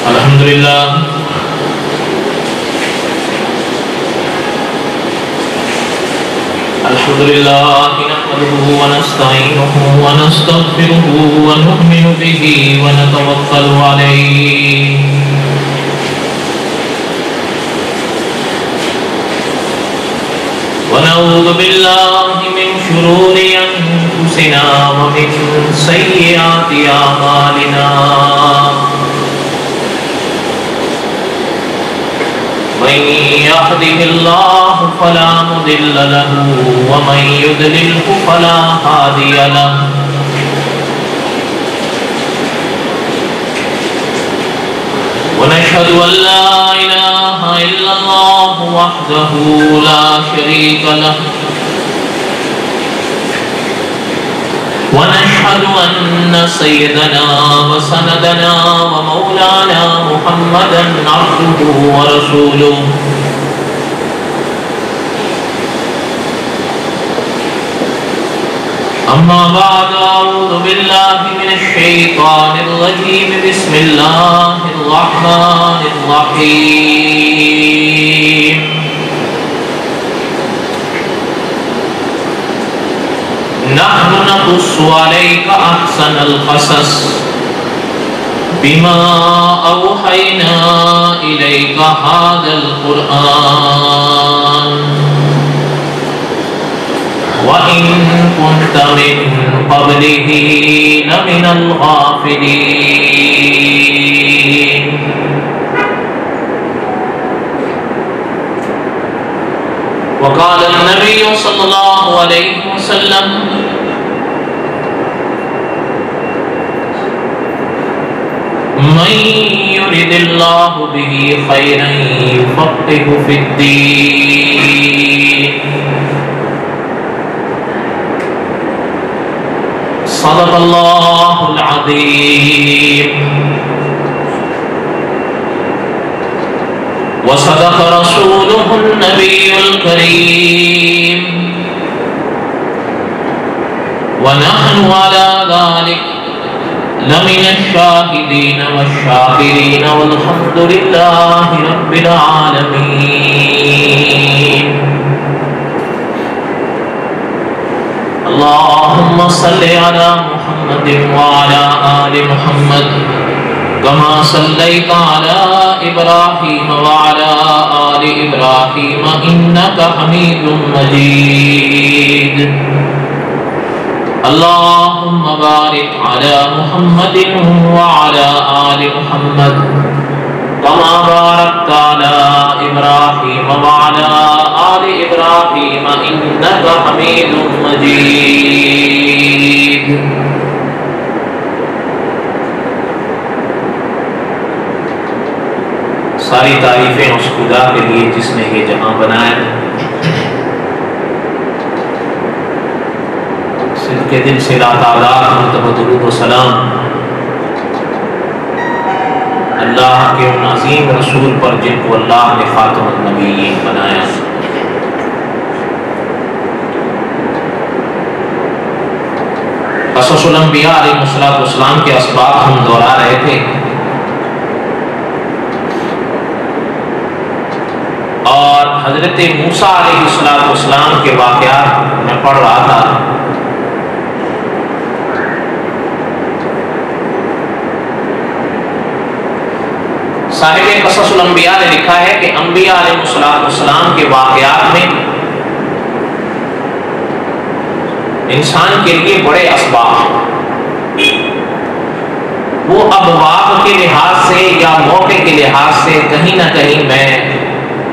الحمد لله نحمده ونستعينه ونستغفره ونؤمن به ونتوكل عليه ونعوذ بالله من شرور أنفسنا ومن سيئات أعمالنا من يهده الله فلا مضل له ومن يضلله فلا هادي له ونشهد أن لا إله إلا الله وحده لا شريك له ونشهد أن سيدنا وسندنا ومولانا محمدا عبده ورسوله أما بعد أعوذ بالله من الشيطان الرجيم بسم الله الرحمن الرحيم نحن نقص عليك أحسن القصص بما أوحينا إليك هذا القرآن وإن كنت من قبله لمن الغافلين وقال النبي صلى الله عليه وسلم من يرد الله به خيرا يفقهه في الدين صدق الله العظيم وصدق رسوله النبي الكريم ونحن على ذلك لمن الشاهدين والشاكرين والحمد لله رب العالمين اللهم صل على محمد وعلى آل محمد كما صليت على إبراهيم وعلى آل إبراهيم إنك حميد مجيد اللهم بارك على محمد وعلى آل محمد كما باركت على إبراهيم وعلى آل إبراهيم إنك حميد مجيد ساری تعریفیں اس خدا کے لیے جس نے یہ جہاں بنایا صدق کے دل سے لا تعداد مرتبہ درود و سلام اللہ کے ان عظیم رسول پر جن کو اللہ نے خاتم النبیین بنایا. قصص الانبیاء علیہ السلام کے اسباب ہم دہرا رہے تھے اور حضرت موسیٰ علیہ السلام کے واقعات میں پڑھ رہا تھا. صاحب قصص الانبیاء نے لکھا ہے کہ انبیاء علیہ السلام کے واقعات میں انسان کے لیے بڑے اسباب وہ ابواب کے لحاظ سے یا موقع کے لحاظ سے کہیں نہ کہیں میں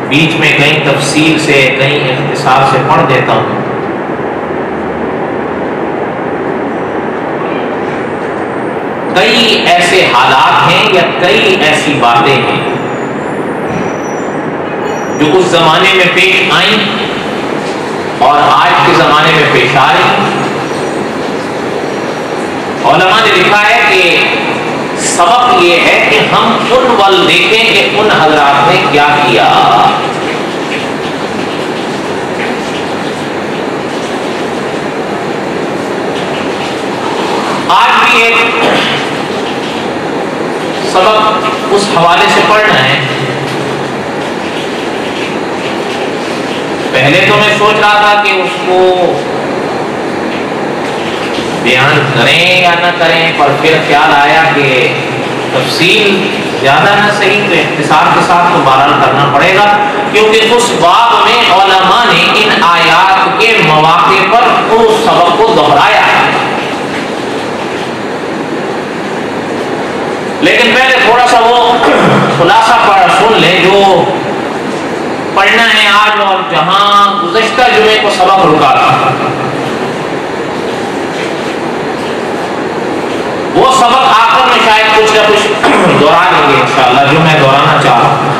بیچ میں کہیں تفصیل سے کہیں اختصار سے پڑھ دیتا ہوں. کئی ایسے حالات ہیں یا کئی ایسی باتیں ہیں جو اس زمانے میں پیش آئیں اور آج کے زمانے میں پیش آ رہی. علماء نے لکھا ہے کہ سبق یہ ہے کہ ہم ان ول دیکھیں کہ ان حضرات نے کیا کیا. آج بھی ایک سبق اس حوالے سے پڑھنا ہے. پہلے تو میں سوچ رہا تھا کہ اس کو بیان کریں یا نہ کریں، پر پھر خیال آیا کہ تفصیل زیادہ نہ صحیح تو اختصار کے ساتھ تو بہرحال کرنا پڑے گا، کیونکہ اس باب میں علماء نے ان آیات کے مواقع پر اس سبق کو دہرایا ہے. لیکن پہلے تھوڑا سا وہ خلاصہ سن لیں جو پڑھنا ہے آج، اور جہاں گزشتہ جمعے کو سبق رکا تھا وہ سبق آخر میں شاید کچھ نہ کچھ دہرا لیں گے انشاءاللہ، جو میں دہرانا چاہ رہا ہوں.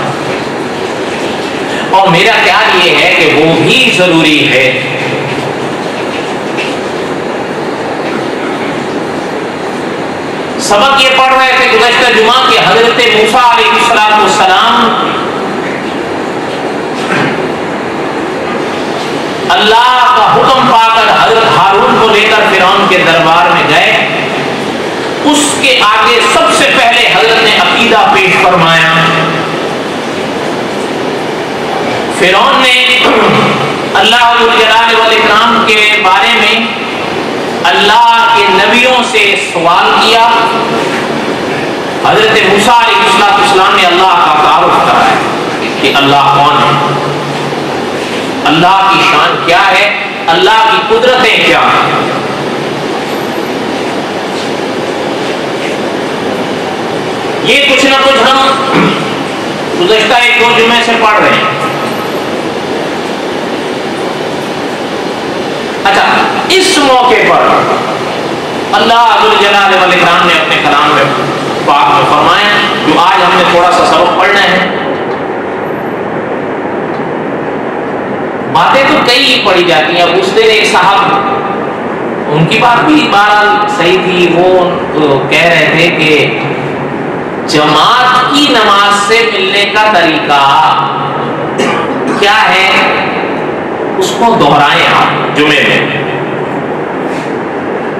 اور میرا خیال یہ ہے کہ وہ بھی ضروری ہے. سبق یہ پڑھ رہے تھے گزشتہ جمعہ کہ حضرت موسیٰ علیہ السلام اللہ کا حکم پا کر حضرت ہارون کو لے کر فرعون کے دربار میں گئے. اس کے آگے سب سے پہلے حضرت نے عقیدہ پیش فرمایا. فرعون نے اللہ جلال والاکرام کے بارے میں اللہ کے نبیوں سے سوال کیا. حضرت موسیٰ علیہ السلام نے اللہ کا تعارف کرایا کہ اللہ کون ہے، اللہ کی شان کیا ہے، اللہ کی قدرتیں کیا ہیں. یہ کچھ نہ کچھ ہم گزشتہ ایک دو جمعے سے پڑھ رہے ہیں. اچھا، اس موقع پر اللہ ذوالجلال والاکرام نے اپنے کلام میں پاک میں فرمایا، جو آج ہم نے تھوڑا سا سبق پڑھنا ہے. باتیں تو کئی پڑھی جاتی ہیں. اب اس دن ایک صاحب، ان کی بات بھی بہرحال صحیح تھی، وہ کہہ رہے تھے کہ جماعت کی نماز سے ملنے کا طریقہ کیا ہے، اس کو دہرائیں آپ جمعے میں.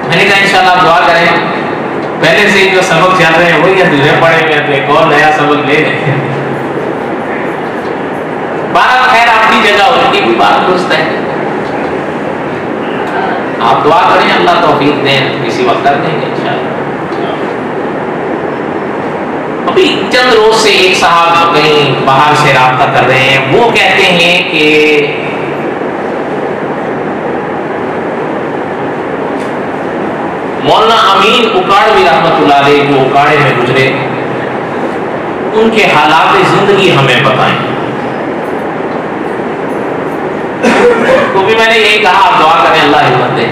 میں نے کہا انشاءاللہ آپ دعا کریں، پہلے سے جو سبق چل رہے ہیں وہی ادھورے پڑے ہوئے تو ایک اور نیا سبق لے لیں. بہرحال خیر اپنی جگہ ان کی بھی بات درست ہے. آپ دعا کریں اللہ توفیق دیں، کسی وقت کر دیں گے انشاءاللہ. ابھی چند روز سے ایک صاحب کہیں باہر سے رابطہ کر رہے ہیں. وہ کہتے ہیں کہ مولانا امین اکاڑوی رحمۃ اللہ علیہ جو اکاڑے میں گزرے، ان کے حالات زندگی ہمیں بتائیں. تو بھی میں نے یہی کہا آپ دعا کریں اللہ ہمت دے.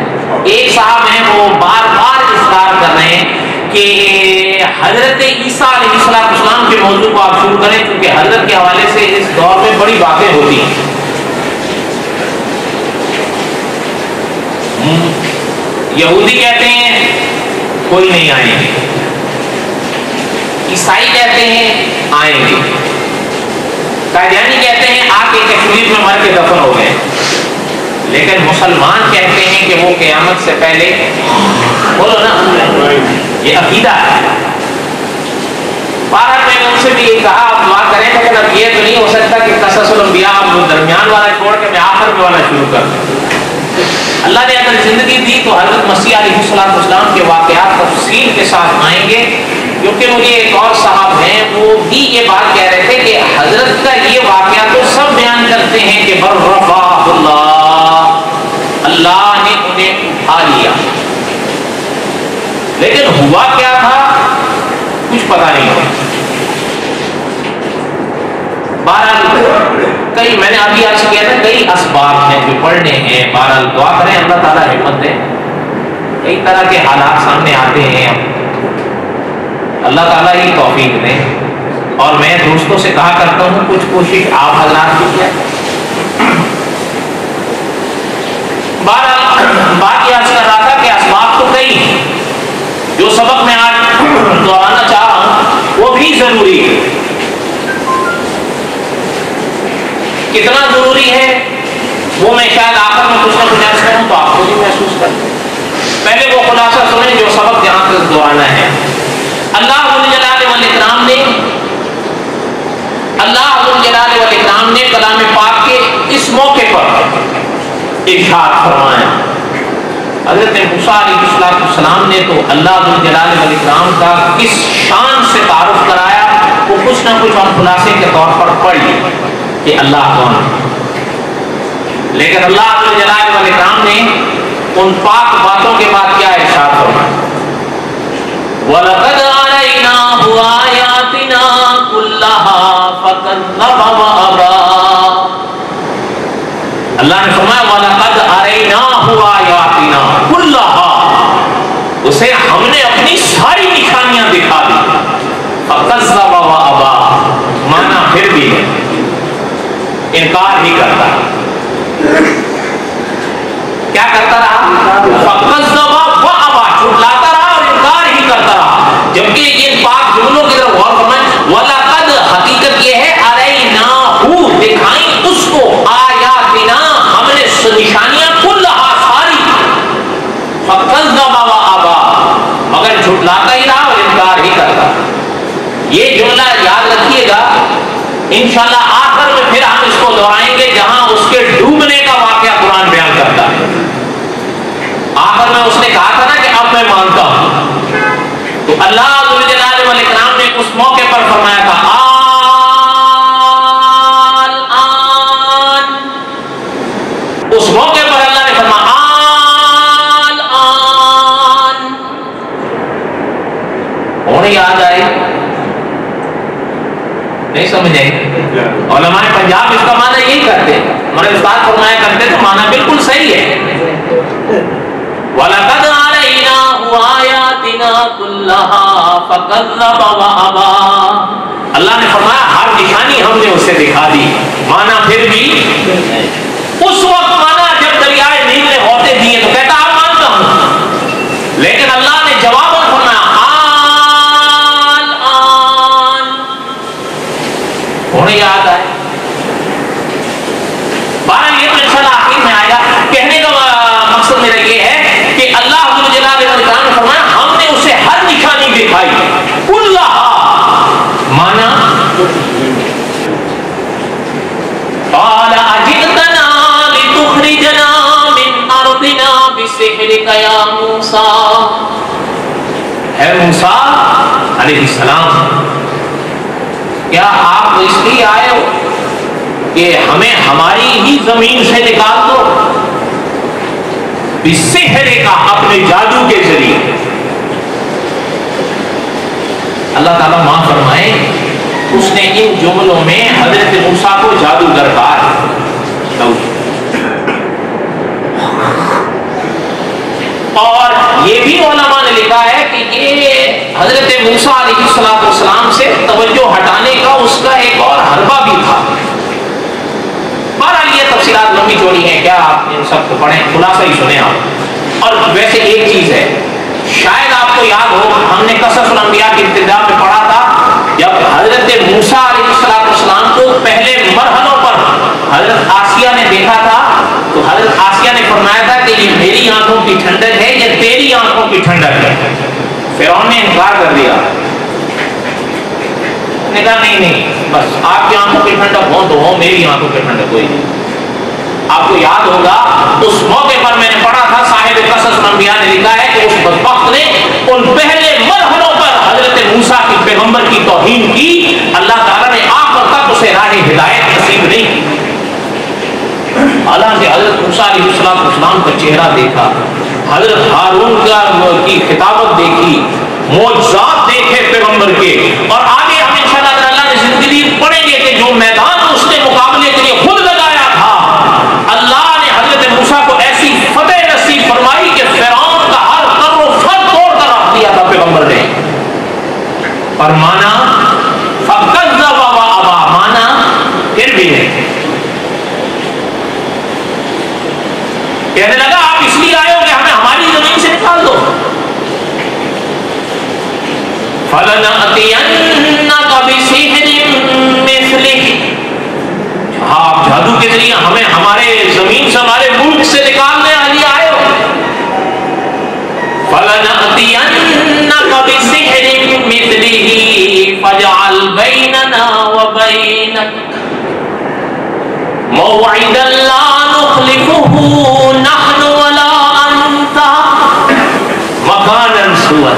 ایک صاحب ہیں وہ بار بار اصرار کر رہے ہیں کہ حضرت عیسیٰ علیہ السلام کے موضوع کو آپ شروع کریں، کیونکہ حضرت کے حوالے سے اس دور میں بڑی باتیں ہوتی ہیں. یہودی کہتے ہیں کوئی نہیں آئیں گے، عیسائی کہتے ہیں آئیں گے، قادیانی کہتے ہیں آ کے کشمیر میں مر کے دفن ہو گئے، لیکن مسلمان کہتے ہیں کہ وہ قیامت سے پہلے، بولو نا، یہ عقیدہ ہے. بہرحال میں نے ان سے بھی یہ کہا آپ دعا کریں، لیکن اب یہ تو نہیں ہو سکتا کہ قصص الانبیاء آپ درمیان والا چھوڑ کے میں آخر میں والا شروع کر دوں. اللہ نے اگر زندگی دی تو حضرت مسیح علیہ السلام کے واقعات تفصیل کے ساتھ آئیں گے، کیونکہ مجھے ایک اور صاحب ہیں وہ بھی یہ بات کہہ رہے تھے کہ حضرت کا یہ واقعہ تو سب بیان کرتے ہیں کہ برفعہ اللہ نے انہیں اٹھا لیا، لیکن ہوا کیا تھا کچھ پتا نہیں ہوا. بہرحال کئی، میں نے ابھی آپ سے کہا تھا کئی اسباب ہیں جو پڑھنے ہیں. بہرحال دعا کریں اللہ تعالیٰ ہمت دے. کئی طرح کے حالات سامنے آتے ہیں، اللہ تعالیٰ ہی توفیق دے. اور میں دوستوں سے کہا کرتا ہوں کچھ کوشش آپ حضرات کی کیا. بہرحال بات یہ عرض کر رہا تھا کہ اسباب تو کئی ہیں. جو سبق میں آج دہرانا چاہ رہا ہوں وہ بھی ضروری ہے. کتنا ضروری ہے وہ میں شاید آخر میں کچھ نہ کچھ عرض کروں تو آپ کو بھی محسوس کریں. پہلے وہ خلاصہ سنیں جو سبق جہاں تک دہرانا ہے. اللہ جلال والاکرام نے السلام نے کلام پاک کے اس موقع پر ارشاد فرمایا. حضرت موسیٰ علیہ السلام نے تو اللہ ذو الجلال والاکرام کا کس شان سے تعارف کرایا وہ کچھ نہ کچھ ہم خلاصے کے طور پر پڑھ لی کہ اللہ کون ہے. لیکن اللہ ذو الجلال والاکرام نے ان پاک باتوں کے بعد کیا ارشاد فرمایا؟ وَلَقَدْ أَرَيْنَاهُ آيَاتِنَا كُلَّهَا فَكَذَّبَ وَأَبَىٰ. اللہ نے فرمایا وَلَقَدْ أَرَيْنَاهُ آيَاتِنَا كُلَّهَا، اسے ہم نے اپنی ساری نشانیاں دکھا دی. فَكَذَّبَ وَأَبَىٰ، مانا پھر بھی انکار ہی کرتا ہے. کیا کرتا رہا؟ فَكَذَّبَ وَأَبَىٰ، جھٹلاتا رہا اور انکار ہی کرتا رہا. جبکہ ان پاک جملوں کی طرف غور فرمائیں. وَلَقَدْ، حقیقت یہ ہے، أَرَيْنَاهُ، دکھائیں اس کو، آیاتنا، ہم نے نشانیاں، کلہا، ساری. فَكَذَّبَ وَأَبَىٰ، مگر جھٹلاتا ہی رہا اور انکار ہی کرتا. یہ جملہ یاد رکھیے گا، انشاءاللہ آخر میں پھر ہم اس کو دہرائیں گے جہاں اس کے ڈوبنے کا واقعہ قرآن بیان کرتا ہے. آخر میں اس نے کہا تھا نا کہ اب میں مانتا ہوں، تو اللہ ذو الجلال والاکرام نے اس موقع پر فرمایا تھا الآن. اس موقع پر اللہ نے فرمایا الآن. ہونے یاد آئے نہیں سمجھے؟ علماء پنجاب اس کا معنی یہی کرتے ہیں، ہمارے استاد فرمایا کرتے تو معنی بالکل صحیح ہے. وَلَقَدْ أَرَيْنَاهُ آيَاتِنَا كُلَّهَا فَكَذَّبَ وَأَبَىٰ. اللہ نے فرمایا ہر نشانی ہم نے اسے دکھا دی، مانا پھر بھی. اس وقت مانا جب دریائے نیل نے ہوتے دیے تو کہتا آپ مانتا ہوں، لیکن اللہ نے جواباً فرمایا الآن. ہونے یاد آئے. بہرحال یہ تو انشاءاللہ آخر میں آئے گا. کہنے کا مقصد میرا یہ ہے کہ اللہ ذو الجلال والاکرام نے فرمایا ہم نے اسے ہر نشانی دکھائی. کلھا، مانا قال اجئتنا لتخرجنا من ارضنا بسحرك یا موسیٰ. اے موسیٰ علیہ السلام، کیا آپ اس لیے آئے ہو کہ ہمیں ہماری ہی زمین سے نکال دو؟ بسحر کا، اپنے جادو کے ذریعے. اللہ تعالیٰ معاف فرمائے، اس نے ان جملوں میں حضرت موسیٰ کو جادوگر کہا. اور یہ بھی علماء نے لکھا ہے کہ یہ حضرت موسیٰ علیہ السلام سے توجہ ہٹانے کا اس کا ایک اور حربہ بھی تھا. بہرحال یہ تفصیلات لمبی چوڑی ہیں، کیا آپ ان سب کو پڑھیں، خلاصہ ہی سنیں آپ. اور ویسے ایک چیز ہے، شاید آپ کو یاد ہو، ہم نے قصص الانبیاء کی ابتدا میں پڑھا تھا جب حضرت موسیٰ علیہ السلام کو پہلے مرحلوں پر حضرت آسیہ نے دیکھا تھا تو حضرت آسیہ نے فرمایا تھا کہ یہ میری آنکھوں کی ٹھنڈک ہے یا تیری آنکھوں کی ٹھنڈک ہے. فرعون نے انکار کر دیا، نے کہا نہیں بس آپ کی آنکھوں کی ٹھنڈک ہو تو ہو، میری آنکھوں کی ٹھنڈک کوئی نہیں. آپ کو یاد ہوگا اس موقع پر میں نے پڑھا تھا، صاحب قصص الانبیاء نے لکھا ہے کہ اس بدبخت نے ان پہلے مرحلوں پر حضرت موسیٰ کی پیغمبر کی توہین کی، اللہ تعالیٰ نے آخر تک اسے راہ ہدایت نصیب نہیں کی. حالانکہ حضرت موسیٰ علیہ السلام کا چہرہ دیکھا، حضرت ہارون کی خطابت دیکھی، معجزات دیکھے پیغمبر کے. اور آگے ہم انشاءاللہ اللہ نے زندگی پڑھیں گے کہ جو میدان اس نے مقابلے کے لیے خود لگایا تھا، اللہ نے حضرت موسیٰ کو ایسی فتح نصیب فرمائی کہ فرعون کا ہر قبر و فر توڑ کر رکھ دیا تھا پیغمبر نے. اور مانا فَكَذَّبَ وَأَبَىٰ، مانا پھر بھی ہے. کہنے لگا آپ اس لیے آئے ہو کہ ہمیں ہماری زمین سے نکال دو. فَلَنَأْتِيَنَّكَ بِسِحْرٍ مِثْلِهِ، آپ جادو کے ذریعے ہمیں ہمارے زمین سے، ہمارے ملک سے نکالنے والی آئے ہو. فَلَنَأْتِيَنَّكَ بِسِحْرٍ مِثْلِهِ فَاجْعَلْ بَيْنَنَا وَبَيْنَكَ، موعدا لا نخلفه نحن ولا انت مکانا سوا.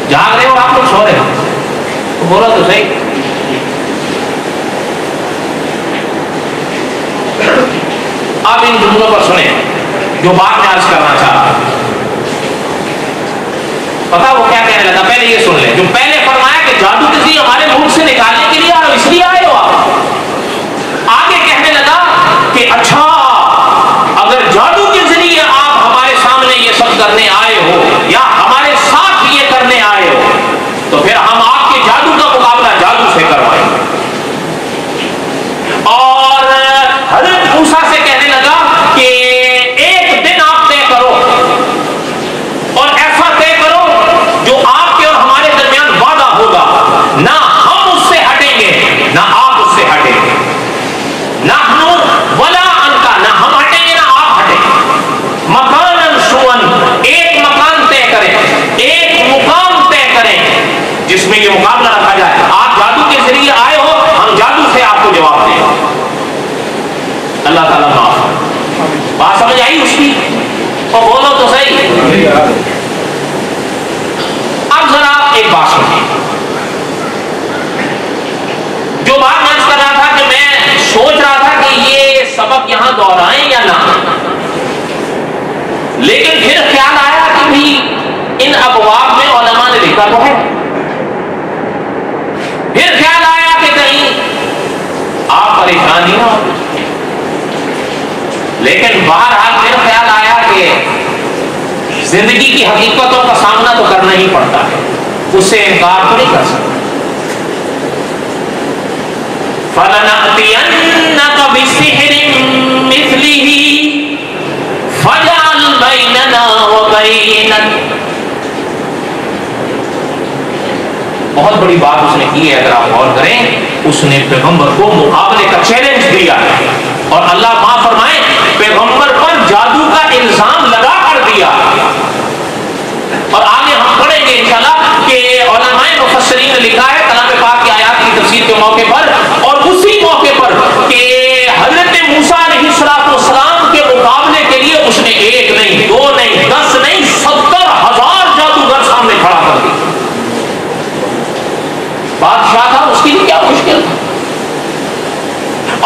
جاگ رہے ہو آپ لوگ سو رہے ہو؟ بولو تو صحیح. اب ان جملوں پر سنیں جو بات میں عرض کرنا چاہتا ہوں. پتا وہ کیا کہنے لگا؟ پہلے یہ سن لیں. جو پہلے فرمایا کہ جادو کسی ہمارے ملک سے نکالنے کے لیے آئے، اس لیے آئے ہو آپ. آگے کہنے لگا کہ اچھا اگر جادو کے ذریعے آپ ہمارے سامنے یہ سب کرنے آئے ہو یا ہمارے ساتھ یہ کرنے آئے ہو تو پھر ہم آپ کے جادو کا مقابلہ جادو سے کروائیں. اور حضرت موسیٰ سے کہنے لگا کہ ایک دن آپ طے کرو اور ایسا طے کرو جو آپ کے اور ہمارے درمیان وعدہ ہوگا، نہ ہم اس سے ہٹیں گے نہ آپ اس سے ہٹیں گے. نہ ہم ولا انکا، نہ ہم ہٹیں گے نہ آپ ہٹیں گے. مکانن سون، ایک مکان طے کریں، ایک مقام طے کریں جس میں یہ مقابلہ رکھا جائے. آپ جادو کے ذریعے آئے ہو، ہم جادو سے آپ کو جواب دیں. اللہ تعالیٰ معاف. بات سمجھ آئی اس کی؟ اور بولو تو صحیح. اب ذرا ایک بات سنیے. جو بات میں کر رہا تھا کہ میں سوچ رہا تھا کہ یہ سبق یہاں دہرائیں یا نہ، لیکن پھر خیال آیا کہ بھی ان ابواب میں علماء نے لکھا تو ہے. پھر خیال آیا کہ کہیں آپ پریشان نہیں ہو. لیکن بہرحال پھر خیال آیا کہ زندگی کی حقیقتوں کا سامنا تو کرنا ہی پڑتا ہے، اس سے انکار تو نہیں کر سکتا. فَلَنَأْتِيَنَّكَ بِسِحْرٍ مِثْلِهِ فَاجْعَلْ بَيْنَنَا وَبَيْنَكَ. بہت بڑی بات اس نے کی ہے. اگر آپ غور کریں، اس نے پیغمبر کو مقابلے کا چیلنج دیا اور اللہ معاف فرمائے پیغمبر پر جادو کا الزام لگا کر دیا. اور آگے ہم پڑھیں گے انشاءاللہ کہ علماء مفسرین نے لکھا ہے کلام پاک کی آیات کی تفسیر کے موقع پر اور اسی موقع پر کہ حضرت موسیٰ علیہ السلام کے مقابلے کے لیے اس نے ایک نہیں، دو نہیں، 10 نہیں، 70,000 جادوگر سامنے کھڑا کر دیا. بادشاہ تھا، اس کے لیے کیا مشکل تھا.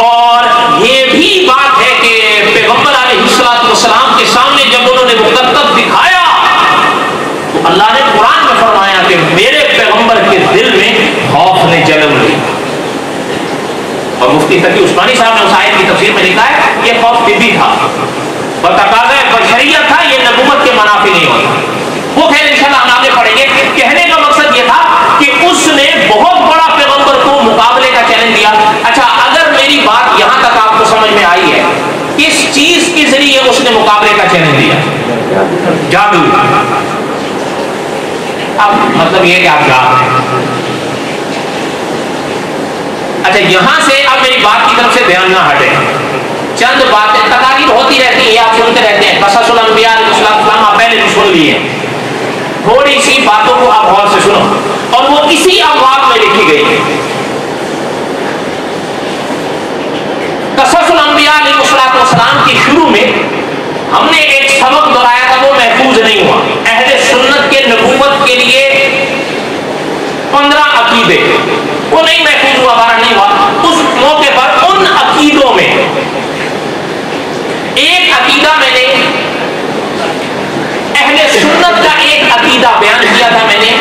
اور یہ بھی بات ہے کہ پیغمبر علیہ السلام کے سامنے جب انہوں نے مقدس دکھایا تو اللہ نے قرآن میں فرمایا کہ میرے پیغمبر کے دل میں خوف نے جنم لیا. اور مفتی تقی عثمانی صاحب نے اس آیت کی تفسیر میں لکھا ہے یہ خوف طبی تھا اور تقاضۂ بشریت تھا، یہ نبوت کے منافی نہیں ہوتا. وہ خیر انشاءاللہ ہم آگے پڑھیں گے. کہنے کا مقصد یہ تھا کہ اس نے بہت بڑا پیغمبر کو مقابلے کا چیلنج دیا. اچھا اگر میری بات یہاں تک آپ کو سمجھ میں آئی ہے، کس چیز کے ذریعے اس نے مقابلے کا چیلنج دیا؟ جادو. اب مطلب یہ کہ آپ جاگ رہے ہیں. اچھا یہاں سے اب میری بات کی طرف سے دھیان نہ ہٹے. چند باتیں تقاریر ہوتی رہتی ہے، آپ سنتے رہتے ہیں. قصص الانبیاء علیہ السلام آپ پہلے بھی سن لیے. تھوڑی سی باتوں کو آپ غور سے سنو اور وہ اسی ابواب میں لکھی گئی ہے. قصص الانبیاء علیہ السلام کی شروع میں ہم نے ایک سبق دہرایا تھا، وہ محفوظ نہیں ہوا. اہل سنت کے نبوت کے لیے 15 عقیدے وہ نہیں محفوظ ہوا، بارہ نہیں ہوا. اس موقع پر ان عقیدوں میں ایک عقیدہ میں نے اہل سنت کا ایک عقیدہ بیان کیا تھا میں نے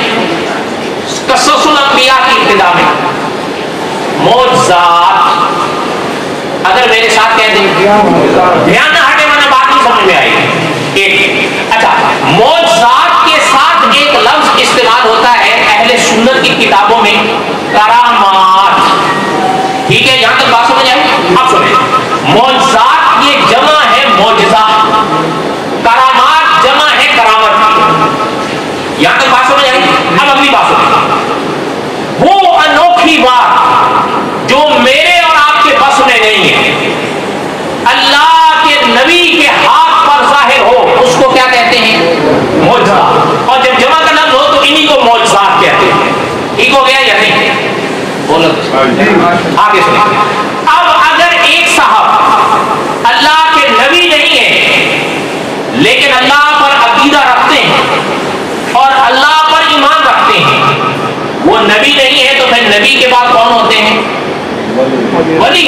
قصص الانبیاء کی ابتدا میں. معجزات، اگر میرے ساتھ کہہ دیں دھیان نہ ہٹے ورنہ بات نہیں سمجھ میں آئی. ایک اچھا معجزات کے ساتھ ایک لفظ استعمال ہوتا ہے اہل سنت کی کتابوں میں، کرامات. ٹھیک ہے یہاں تک بات سمجھ آئی؟ اب سنیں، معجزات یہ جمع ہے معجزہ، کرامات جمع ہے کرامت. یہاں تک بات سمجھ آئی؟ اب اگلی بات سنیں. وہ انوکھی بات جو میرے اور آپ کے بس میں نہیں ہے، اللہ کے نبی کے ہاتھ پر لیکن اللہ پر عقیدہ رکھتے ہیں اور اللہ پر ایمان رکھتے ہیں، وہ نبی نہیں ہے تو پھر نبی کے بعد کون ہوتے ہیں؟ ولی۔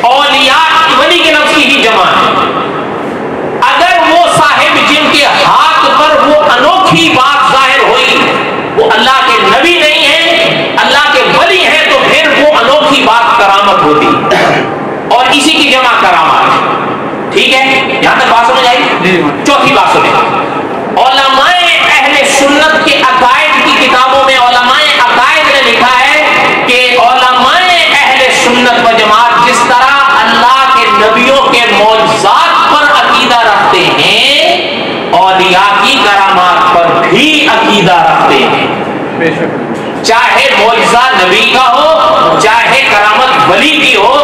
اولیاء ولی کے لفظ کی ہی جمع ہے۔ اگر وہ صاحب جن کے ہاتھ پر وہ انوکھی بات ظاہر ہوئی وہ اللہ کے نبی نہیں ہے، اللہ کے ولی ہے، تو پھر وہ انوکھی بات کرامت ہوتی، اور اسی کی جمع کرامات۔ ٹھیک ہے، یہاں تک بات سمجھ آئی؟ چوتھی بات سنیں، علماء اہل سنت کے عقائد کی کتابوں میں علماء عقائد نے لکھا ہے کہ علماء اہل سنت و جماعت جس طرح اللہ کے نبیوں کے معجزات پر عقیدہ رکھتے ہیں، اولیاء کی کرامات پر بھی عقیدہ رکھتے ہیں، چاہے معجزہ نبی کا ہو چاہے کرامت ولی کی ہو۔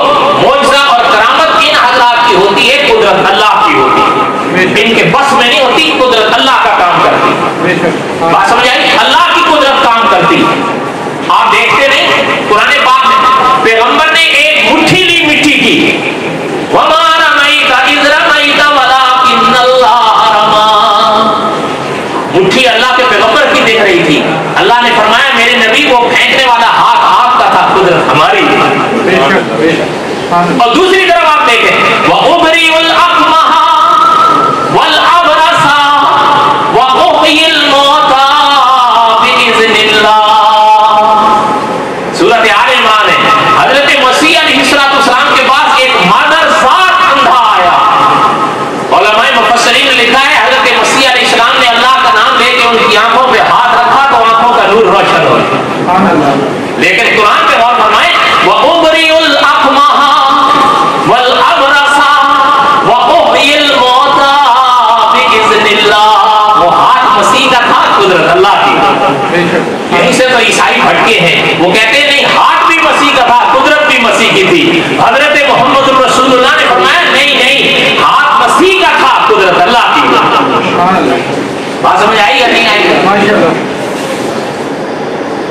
معجزہ اور کرامت ان حضرات کی ہوتی ہے، قدرت اللہ کی ہوتی ہے، ان کے بس میں نہیں ہوتی، قدرت اللہ کا کام کرتی ہے۔ بات سمجھ آئی؟ اللہ کی قدرت کام کرتی ہے۔ آپ دیکھتے نہیں قرآن پاک میں پیغمبر نے ایک مٹھی لی مٹی کی، وَمَا رَمَيْتَ إِذْ رَمَيْتَ وَلَٰكِنَّ اللَّهَ رَمَىٰ۔ مٹھی اللہ کے پیغمبر کی دکھ رہی تھی، اللہ نے فرمایا میرے نبی وہ پھینکنے والا ہاتھ آپ کا تھا، قدرت ہماری ہے۔ اور دوسری طرف آپ دیکھیں وَأُبْرِئُ الْأَكْمَحَ وَالْأَبْرَصَ وَأُحْيِي الْمَوْتَىٰ بِإِذْنِ اللَّهِ۔ سورۃ آل عمران ہے۔ حضرت مسیح علیہ السلام کے پاس ایک مادر ذات اندھا آیا، علماء مفسرین نے لکھا ہے حضرت مسیح علیہ السلام نے اللہ کا نام لے کے ان کی آنکھوں پہ ہاتھ رکھا تو آنکھوں کا نور روشن ہو گیا۔ لیکن قرآن پہ غور فرمائیں وَأُبْرِئُ الْأَكْمَحَ وَالْأَبْرَصَ وَأُحْيِي الْمَوْتَىٰ بِإِذْنِ اللَّهِ۔ وہ ہاتھ مسیح کا تھا، قدرت اللہ کی۔ یہیں سے تو عیسائی بھٹکے ہیں، وہ کہتے ہیں نہیں ہاتھ بھی مسیح کا تھا، قدرت بھی مسیح کی تھی۔ حضرت محمد الرسول اللہ نے فرمایا نہیں نہیں، ہاتھ مسیح کا تھا، قدرت اللہ کی۔ بات سمجھ آئی یا نہیں آئی؟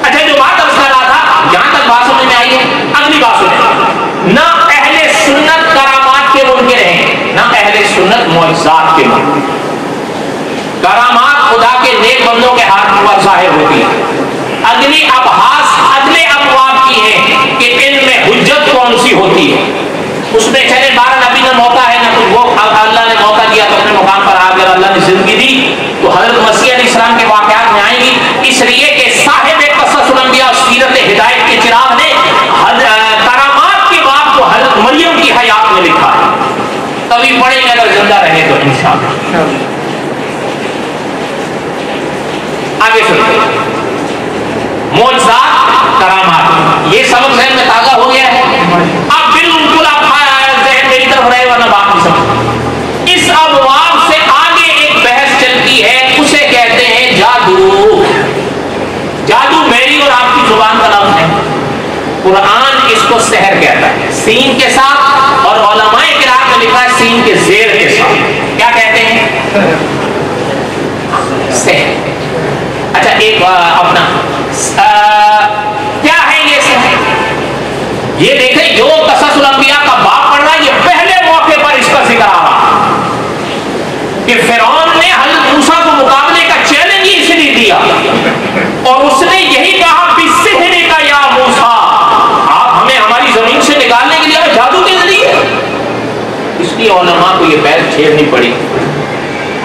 اچھا، جو بات اب کر رہا تھا یہاں تک بات سمجھ میں آئی ہے؟ اگلی بات سنیں، نہ اہل سنت کرامات کے منکر ہیں نہ اہل سنت معجزات کے منکر۔ کرامات خدا کے نیک بندوں کے ہاتھ پر ظاہر ہوتی ہے۔ اگلی ابحاث اگلے ابواب کی ہے کہ ان میں حجت کون سی ہوتی ہے۔ اس میں چلے 12 نبی نے موقع ہے نہ کچھ، وہ اللہ نے موقع دیا تو اپنے مقام پر آ کر اللہ نے زندگی دی، تو حضرت مسیح علیہ السلام کے واقعات میں آئیں گی، اس لیے کہ صاحب قصص الانبیاء سیرت ہدایت کے چراغ نے کرامات کی بات کو حضرت مریم کی حیات میں لکھا ہے۔ کبھی پڑھیں گے اگر زندہ رہے تو انشاءاللہ۔ آگے سنتے ہیں معجزات کرامات، یہ سبق ذہن میں تازہ ہو گیا ہے۔ اب بالکل آپ ذہن میری طرف رہے ورنہ بات نہیں سمجھ۔ اس ابواب سے آگے ایک بحث چلتی ہے، اسے کہتے ہیں جادو۔ جادو میری اور آپ کی زبان کا لفظ ہے، قرآن اس کو سحر کہتا ہے، سین کے ساتھ، اور علماء قرآن میں لکھا ہے سین کے زیر کے ساتھ۔ کیا کہتے ہیں؟ سحر۔ اچھا، ایک اپنا کیا ہے یہ سحر؟ یہ دیکھیں جو قصص الانبیاء کا باب پڑھ رہا ہے، یہ پہلے موقع پر اس کا ذکر آ رہا کہ فرعون نے حضرت موسیٰ کو مقابلے کا چیلنج اس لیے دیا اور اس نے یہی کہا بِالسِّحْرِ کا یا موسیٰ، آپ ہمیں ہماری زمین سے نکالنے کے لیے جادو کے ذریعے۔ اس لیے علماء کو یہ بحث چھیڑنی پڑی۔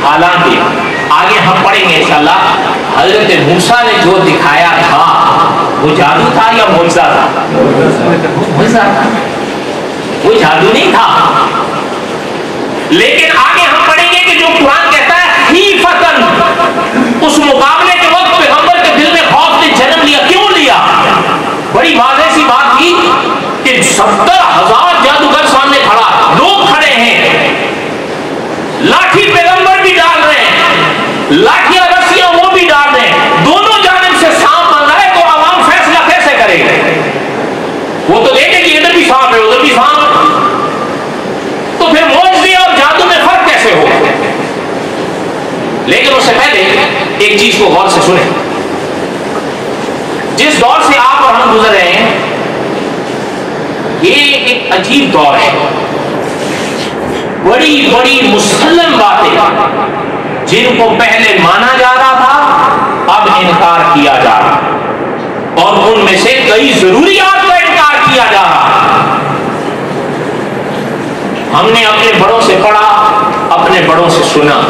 حالانکہ آگے ہم پڑھیں گے انشاءاللہ حضرت موسیٰ نے جو دکھایا تھا وہ جادو تھا یا معجزہ تھا؟ معجزہ تھا، وہ جادو نہیں تھا۔ لیکن آگے ہم پڑھیں گے کہ جو قرآن کہتا ہے خیفتاً، اس مقابلے کے وقت پیغمبر کے دل میں خوف نے جنم لیا۔ کیوں لیا؟ بڑی واضح سی بات تھی کہ 70,000 جادوگر سامنے کھڑا، لوگ کھڑے ہیں، لاٹھی پیغمبر بھی ڈال رہے ہیں، لاٹھیاں رسیاں وہ بھی ڈال رہے ہیں، دونوں جانب سے سانپ بن رہا ہے، تو عوام فیصلہ کیسے کرے گا؟ وہ تو دیکھے کہ ادھر بھی سانپ ہے ادھر بھی سانپ ہے، تو پھر معجزے اور جادو میں فرق کیسے ہو؟ لیکن اس سے پہلے ایک چیز کو غور سے سنیں، جس دور سے آپ اور ہم گزر رہے ہیں یہ ایک عجیب دور ہے، بڑی بڑی مسلم باتیں جن کو پہلے مانا جا رہا تھا اب انکار کیا جا رہا، اور ان میں سے کئی ضروریات کا انکار کیا جا رہا۔ ہم نے اپنے بڑوں سے پڑھا، اپنے بڑوں سے سنا،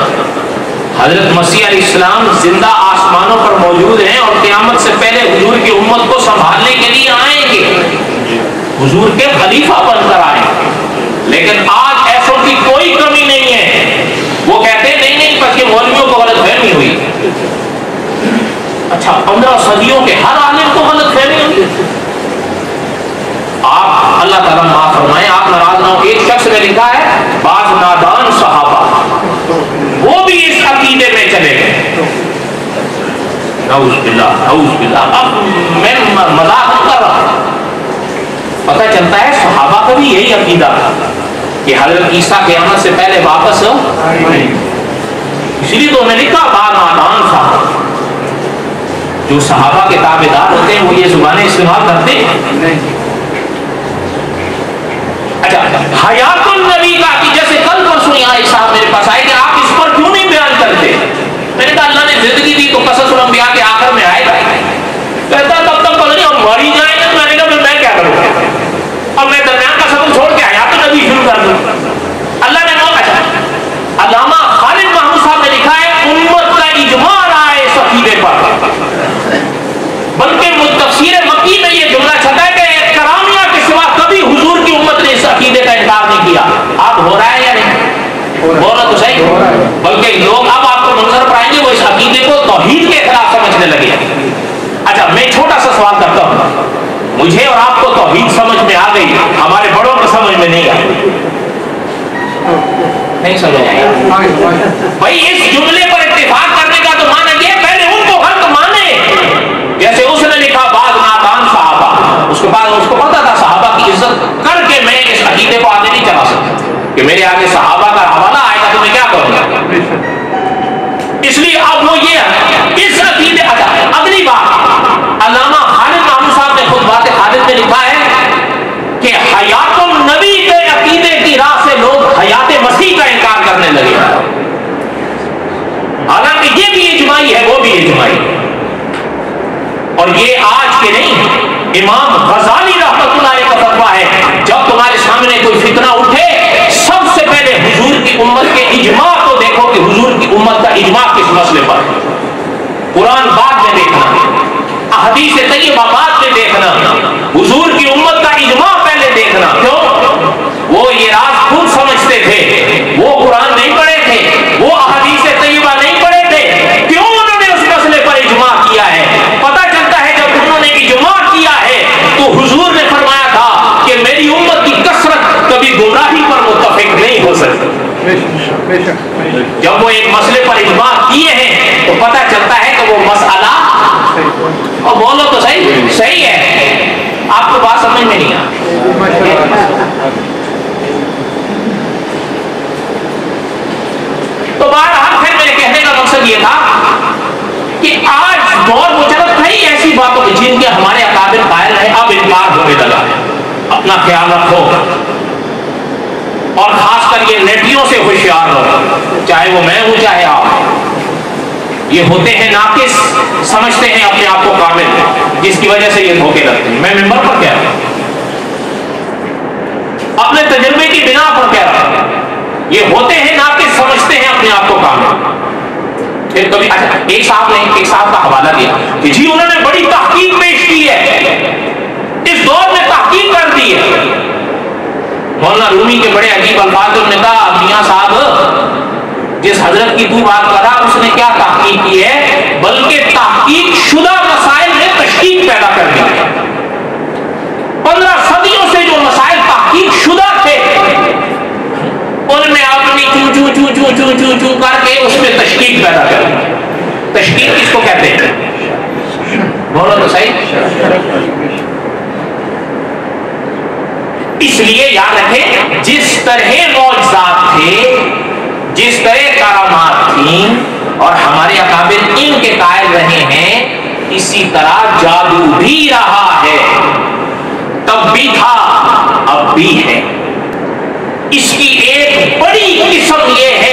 حضرت مسیح علیہ السلام زندہ آسمانوں پر موجود ہیں اور قیامت سے پہلے حضور کی امت کو سنبھالنے کے لیے آئیں گے، حضور کے خلیفہ بن کر آئیں گے۔ لیکن آج ایسوں کی کوئی کمی نہیں ہے، وہ کہتے ہیں نہیں بس یہ مولویوں کو غلط فہمی ہوئی۔ اچھا 15 صدیوں کے ہر عالم کو غلط فہمی ہوئی؟ آپ اللہ تعالیٰ معاف فرمائے، آپ ناراض نہ ہو، ایک شخص نے لکھا ہے بعض نادان صحابہ وہ بھی اس عقیدے میں چلے گئے۔ نعوذ باللہ نعوذ باللہ۔ اب میں مذاق کر رہا ہوں، پتہ چلتا ہے صحابہ کا بھی یہی عقیدہ تھا کہ حضرت عیسیٰ قیامت سے پہلے واپس اس لیے تو انہوں نے لکھا بعض نادان صحابہ۔ جو صحابہ کے تابعدار ہوتے ہیں وہ یہ زبانیں استعمال کرتے ہیں۔ اچھا حیات النبی کا کہ جیسے کل پرسوں یہاں ایک صاحب میرے پاس آئے کہ آپ اس پر کیوں نہیں بیان کرتے؟ میں نے کہا اللہ نے زندگی دی تو قصص الانبیاء کے آخر میں آئے گا، کہتا تب تک پتہ نہیں ہم مر ہی جائیں گے۔ میں نے کہا پھر میں کیا کروں گا، اب میں درمیان کا سبق چھوڑ کے حیات النبی شروع کر دوں؟ اللہ نے موقع اچھا علامہ خالد محمود صاحب نے لکھا ہے امت کا اجماع رہا ہے اس عقیدے پر، بلکہ تفسیر مکی میں یہ جملہ چھپا ہے کہ کرامیہ کے سوا کبھی حضور کی امت نے اس عقیدے کا انکار نہیں کیا۔ اب ہو رہا ہے یا نہیں؟ ہو رہا تو صحیح، بلکہ لوگ اب آپ کو منظر پر آئیں گے وہ اس عقیدے کو توحید کے خلاف سمجھنے لگے۔ اچھا میں چھوٹا سا سوال کرتا ہوں، مجھے اور آپ کو توحید سمجھ میں آ گئی، ہمارے بڑوں کو سمجھ میں نہیں آئی، نہیں سمجھ آئی؟ بھائی اس جملے پر اتفاق کرنے کا تو معنی یہ پہلے ان کو حق مانے، جیسے اس نے لکھا بعض نادان صحابہ، اس کے بعد اس کو پتا تھا صحابہ کی عزت کر کے میں اس عقیدے کو آگے نہیں چلا سکتا کہ میرے آگے صحابہ کا حوالہ آئے گا تو میں کیا کروں گا، اس لیے اب وہ یہ اس عقیدے۔ اگلی بات علامہ خالد محمود صاحب نے خود بات خالد میں لکھا ہے کہ حیات النبی کے عقیدے کی راہ سے لوگ حیات مسیح کا انکار کرنے لگے، حالانکہ یہ بھی اجماعی ہے وہ بھی اجماعی ہے۔ اور یہ آج کے نہیں، امام غزالی رحمۃ اللہ علیہ کا فتویٰ ہے جب تمہارے سامنے کوئی فتنہ اٹھے سب سے پہلے حضور کی امت کے اجماع کو دیکھو کہ حضور کی امت کا اجماع کس مسئلے پر ہے۔ قرآن بعد میں دیکھنا، احادیث طیبہ بعد میں دیکھنا، حضور کی امت کا اجماع پہلے دیکھنا۔ کیوں؟ وہ یہ راز خود سمجھتے تھے، وہ قرآن نہیں پڑھے تھے، وہ احادیث طیبہ نہیں پڑھے تھے، کیوں انہوں نے اس مسئلے پر اجماع کیا ہے؟ پتہ چلتا ہے جب انہوں نے اجماع کیا ہے تو حضور نے فرمایا تھا کہ میری امت کی کثرت کبھی گمراہی پر متفق نہیں ہو سکتی۔ جب وہ ایک مسئلے پر اجماع کیے ہیں تو پتہ چلتا ہے کہ وہ مسئلہ، اور بولو تو صحیح ہے، آپ کو بات سمجھ میں نہیں تو بہرحال پھر میرے کہنے کا مقصد یہ تھا کہ آج دور مجرد کئی ایسی باتوں کی جن کے ہمارے اکابر قائل رہے اب انکار ہونے لگا ہے۔ اپنا خیال رکھو اور خاص کر یہ نیٹیوں سے ہوشیار رہو، چاہے وہ میں ہوں چاہے آپ، یہ ہوتے ہیں ناقص، سمجھتے ہیں اپنے آپ کو کامل، جس کی وجہ سے یہ دھوکے لگتے ہیں۔ میں ممبر پر کہہ رہا ہوں، اپنے تجربے کی بنا پر کہہ رہا ہوں، یہ ہوتے ہیں ناقص، سمجھتے ہیں اپنے آپ کو کامل۔ پھر کبھی ایک صاحب کا حوالہ دیا کہ جی انہوں نے بڑی تحقیق پیش کی ہے، اس دور میں تحقیق کر دی ہے۔ مولانا رومی کے بڑے عجیب الفاظ، انہوں نے کہا میاں صاحب جس حضرت کی تو بات کر رہا اس نے کیا تحقیق کی ہے، بلکہ تحقیق شدہ مسائل میں تشکیک پیدا کر دی۔ 15 صدیوں سے جو مسائل تحقیق شدہ تھے ان میں آپ نے چوں کر کے اس میں تشکیک پیدا کر دی۔ تشکیک کس کو کہتے ہیں؟ بولو تو صحیح۔ اس لیے یاد رکھیں جس طرح معجزات تھے، جس طرح کرامات تھیں اور ہمارے اکابر ان کے قائل رہے ہیں، اسی طرح جادو بھی رہا ہے، تب بھی تھا اب بھی ہے۔ اس کی ایک بڑی قسم یہ ہے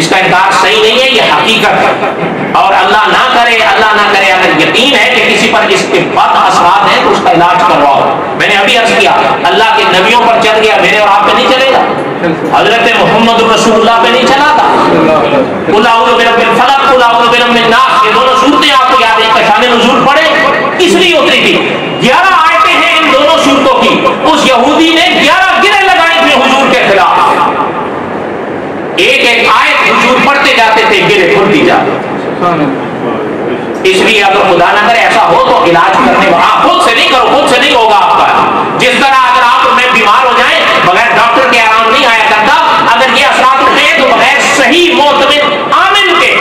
اس کا انکار صحیح نہیں ہے، یہ حقیقت ہے۔ اور اللہ نہ کرے اگر یقین ہے کہ کسی پر اس کے بد اثرات ہیں تو اس کا علاج کرواؤ۔ میں نے ابھی عرض کیا اللہ کے نبیوں پر چل گیا، میرے اور آپ پہ نہیں چلے گا؟ حضرت محمد رسول اللہ پہ نہیں چلا تھا؟ قل اعوذ برب الفلق، قل اعوذ برب الناس، یہ دونوں صورتیں آپ کو یاد ہیں، کا شان نزول پڑھے اس لیے اتری تھی۔ 11 آیتیں ہیں ان دونوں صورتوں کی۔ اس یہودی نے 11 گرے لگائے تھے حضور کے خلاف، ایک ایک آیت حضور پڑھتے جاتے تھے، گرے کھلتی جاتے تھے۔ اس لیے اگر خدا نہ کرے ایسا ہو تو علاج کرنے آپ خود سے نہیں کرو، خود سے نہیں ہوگا آپ کا۔ جس طرح اگر آپ میں بیمار ہو جائیں بغیر ڈاکٹر کے آرام نہیں آیا کرتا، اگر یہ اثرات ہیں تو بغیر صحیح معتمد عامل کے،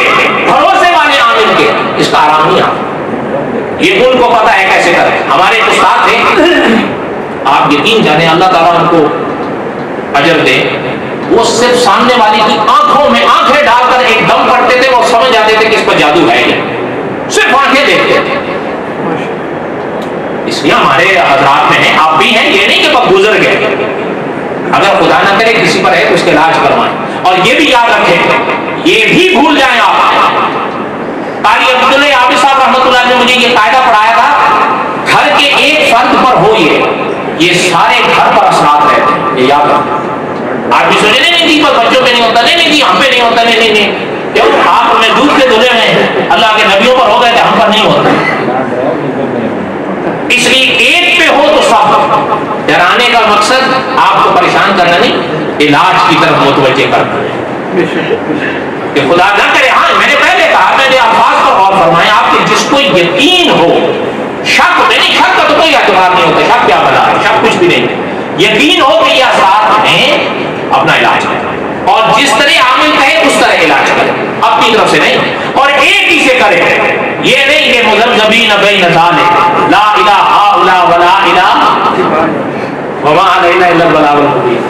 بھروسے والے عامل کے اس کا آرام نہیں آتا۔ یہ ان کو پتا ہے کیسے کریں۔ ہمارے استاد تھے، آپ یقین جانیں اللہ تعالیٰ ان کو اجر دے، وہ صرف سامنے والی کی آنکھوں میں آنکھیں ڈال کر ایک دم پڑھتے تھے، وہ سمجھ جاتے تھے کہ اس پر جادو ہے، یہ صرف آنکھیں دیکھتے تھے۔ اس لیے ہمارے حضرات میں ہیں، آپ بھی ہیں، یہ نہیں کہ بس گزر گئے۔ اگر خدا نہ کرے کسی پر ہے تو اس کا علاج کروائیں۔ اور یہ بھی یاد رکھیں، یہ بھی بھول جائیں آپ، قاری عبداللہ عابد صاحب رحمۃ اللہ نے مجھے یہ قاعدہ پڑھایا تھا، گھر کے ایک فرد پر ہو یہ سارے گھر پر اثرات رہتے ہیں، یہ یاد رکھیں۔ آپ بھی سوچے نہیں جی بس بچوں پہ نہیں ہوتا، نہیں جی ہم پہ نہیں ہوتا، نہیں کیوں؟ آپ میں دودھ کے دھلے ہیں، اللہ کے نبیوں پر ہو گئے کہ ہم پر نہیں ہوتا۔ اس لیے ایک پہ ہو تو سب۔ ڈرانے کا مقصد آپ کو پریشان کرنا نہیں، علاج کی طرف متوجہ کرنا ہے کہ خدا نہ کرے۔ ہاں میں نے پہلے کہا، میں نے الفاظ پر غور فرمایا، آپ کے جس کو یقین ہو، شک میں نہیں، شک کا تو کوئی اعتبار نہیں ہوتا، شک کیا بنا ہے، شک کچھ بھی نہیں ہے، یقین ہو کہ یہ اثرات ہیں، اپنا علاج کریں، اور جس طرح عامل کہے اس طرح علاج کریں، اپنی طرف سے نہیں، اور ایک ہی سے کریں۔ یہ نہیں کہ مذبذبین بین ذالک، لا الہ الا ولا الہ وما علینا الا البلاغ المبین۔